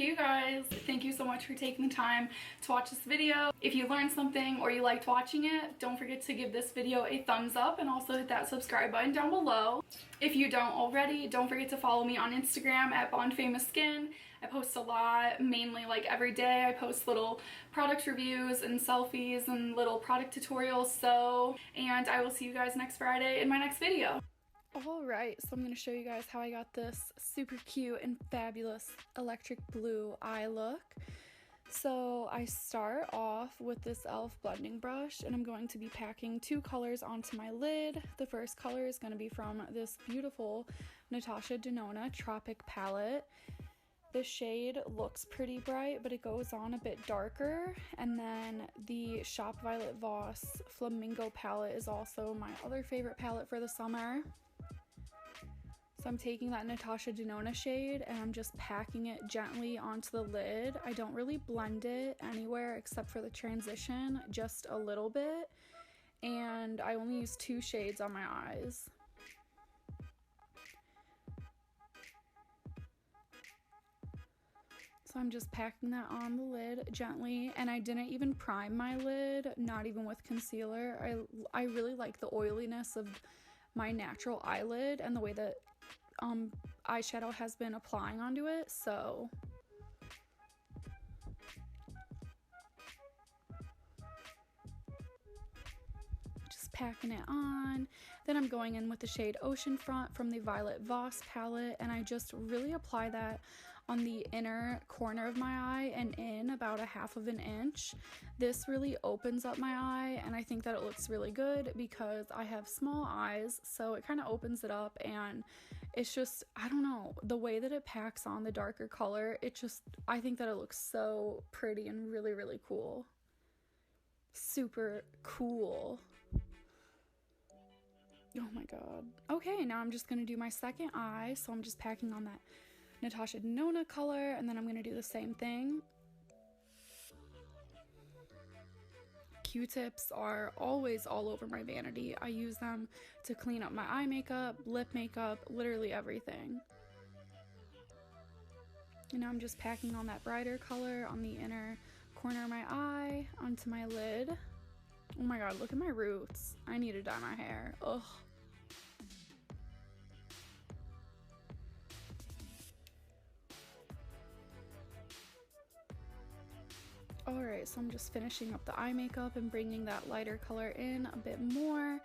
Hey you guys, thank you so much for taking the time to watch this video. If you learned something or you liked watching it, don't forget to give this video a thumbs up and also hit that subscribe button down below. If you don't already, don't forget to follow me on Instagram at BondFamousSkin. I post a lot, mainly like every day. I post little product reviews and selfies and little product tutorials. And I will see you guys next Friday in my next video. Alright, so I'm going to show you guys how I got this super cute and fabulous electric blue eye look. So I start off with this e.l.f. blending brush, and I'm going to be packing two colors onto my lid. The first color is going to be from this beautiful Natasha Denona Tropic palette. The shade looks pretty bright, but it goes on a bit darker. And then the Shop Violet Voss Flamingo palette is also my other favorite palette for the summer. So I'm taking that Natasha Denona shade and I'm just packing it gently onto the lid. I don't really blend it anywhere except for the transition, just a little bit. And I only use two shades on my eyes. So I'm just packing that on the lid gently, and I didn't even prime my lid, not even with concealer. I really like the oiliness of my natural eyelid and the way that eyeshadow has been applying onto it, so just packing it on. Then I'm going in with the shade Oceanfront from the Violet Voss palette, and I just really apply that on the inner corner of my eye and in about a half of an inch. This really opens up my eye, and I think that it looks really good because I have small eyes, so it kind of opens it up, and it's just, I don't know, the way that it packs on the darker color, I think that it looks so pretty and really, really cool. Super cool. Oh my god. Okay, now I'm just gonna do my second eye, so I'm just packing on that Natasha Denona color, and then I'm gonna do the same thing. Q-tips are always all over my vanity. I use them to clean up my eye makeup, lip makeup, literally everything. And now I'm just packing on that brighter color on the inner corner of my eye onto my lid. Oh my god, look at my roots. I need to dye my hair. Ugh. Alright, so I'm just finishing up the eye makeup and bringing that lighter color in a bit more.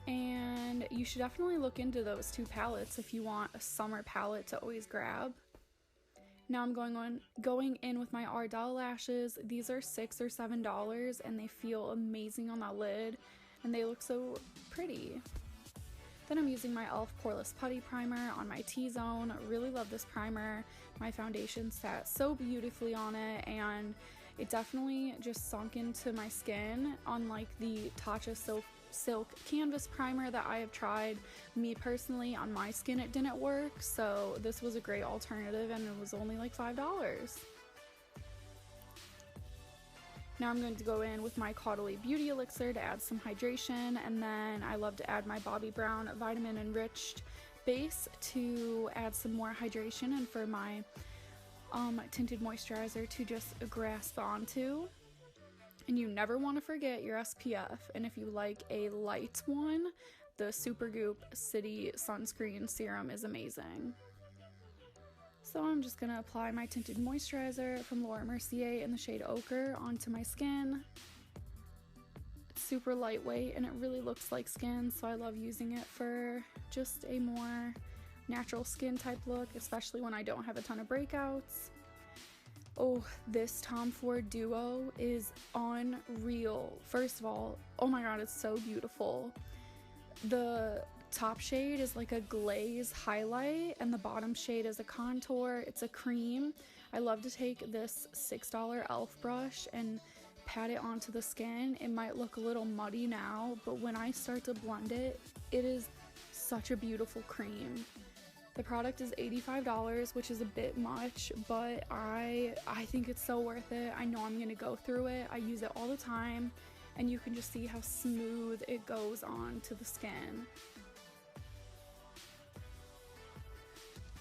And you should definitely look into those two palettes if you want a summer palette to always grab. Now I'm going in with my Ardell lashes. These are $6 or $7 and they feel amazing on that lid and they look so pretty. Then I'm using my e.l.f. Poreless Putty Primer on my T-zone. Really love this primer. My foundation sat so beautifully on it, and it definitely just sunk into my skin, unlike the Tatcha Silk Canvas Primer that I have tried. Me personally, on my skin it didn't work, so this was a great alternative and it was only like $5. Now I'm going to go in with my Caudalie Beauty Elixir to add some hydration, and then I love to add my Bobbi Brown Vitamin Enriched base to add some more hydration and for my tinted moisturizer to just grasp onto. And you never want to forget your SPF, and if you like a light one, the Supergoop City Sunscreen Serum is amazing. So I'm just going to apply my tinted moisturizer from Laura Mercier in the shade Ochre onto my skin. It's super lightweight and it really looks like skin, so I love using it for just a more natural skin type look, especially when I don't have a ton of breakouts. Oh, this Tom Ford Duo is unreal. First of all, oh my god, it's so beautiful. The top shade is like a glaze highlight and the bottom shade is a contour. It's a cream. I love to take this $6 e.l.f. brush and pat it onto the skin. It might look a little muddy now, but when I start to blend it, it is such a beautiful cream. The product is $85, which is a bit much, but I think it's so worth it. I know I'm going to go through it. I use it all the time, and you can just see how smooth it goes on to the skin.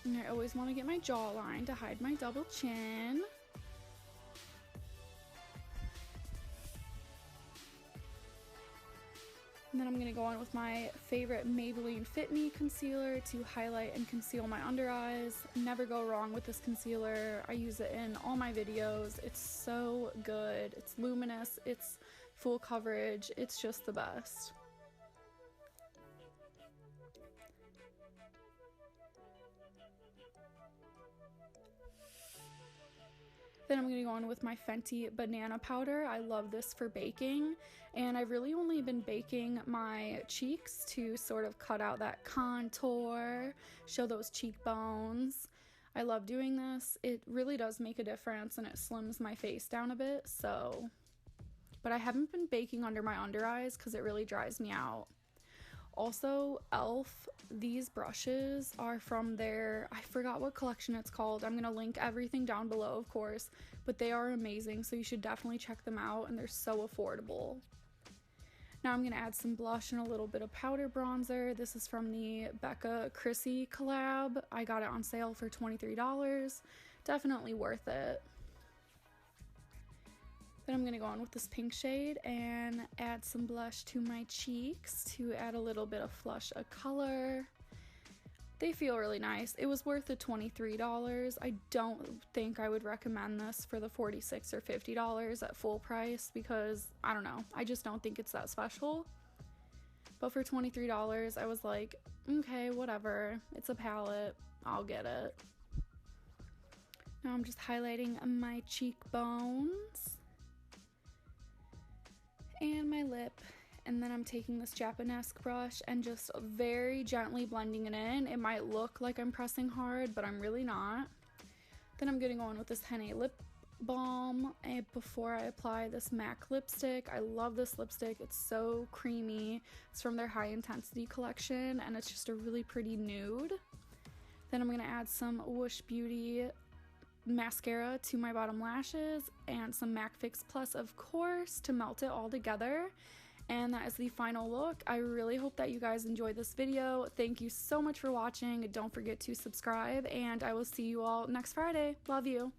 And I always want to get my jawline to hide my double chin. And then I'm going to go on with my favorite Maybelline Fit Me concealer to highlight and conceal my under eyes. Never go wrong with this concealer. I use it in all my videos. It's so good. It's luminous. It's full coverage. It's just the best. Then I'm going to go on with my Fenty Banana Powder. I love this for baking, and I've really only been baking my cheeks to sort of cut out that contour, show those cheekbones. I love doing this. It really does make a difference, and it slims my face down a bit, so. But I haven't been baking under my under eyes because it really dries me out. Also, e.l.f., these brushes are from their, I forgot what collection it's called. I'm going to link everything down below, of course, but they are amazing, so you should definitely check them out, and they're so affordable. Now I'm going to add some blush and a little bit of powder bronzer. This is from the Becca Chrissy collab. I got it on sale for $23. Definitely worth it. Then I'm going to go on with this pink shade and add some blush to my cheeks to add a little bit of flush of color. They feel really nice. It was worth the $23. I don't think I would recommend this for the $46 or $50 at full price because, I don't know, I just don't think it's that special. But for $23, I was like, okay, whatever. It's a palette. I'll get it. Now I'm just highlighting my cheekbones and my lip, and then I'm taking this Japanesque brush and just very gently blending it in. It might look like I'm pressing hard, but I'm really not. Then I'm going to go in with this Henné lip balm before I apply this MAC lipstick. I love this lipstick. It's so creamy. It's from their High Intensity collection, and it's just a really pretty nude. Then I'm going to add some Whoosh Beauty mascara to my bottom lashes and some MAC Fix Plus, of course, to melt it all together. And that is the final look. I really hope that you guys enjoyed this video. Thank you so much for watching. Don't forget to subscribe, and I will see you all next Friday. Love you.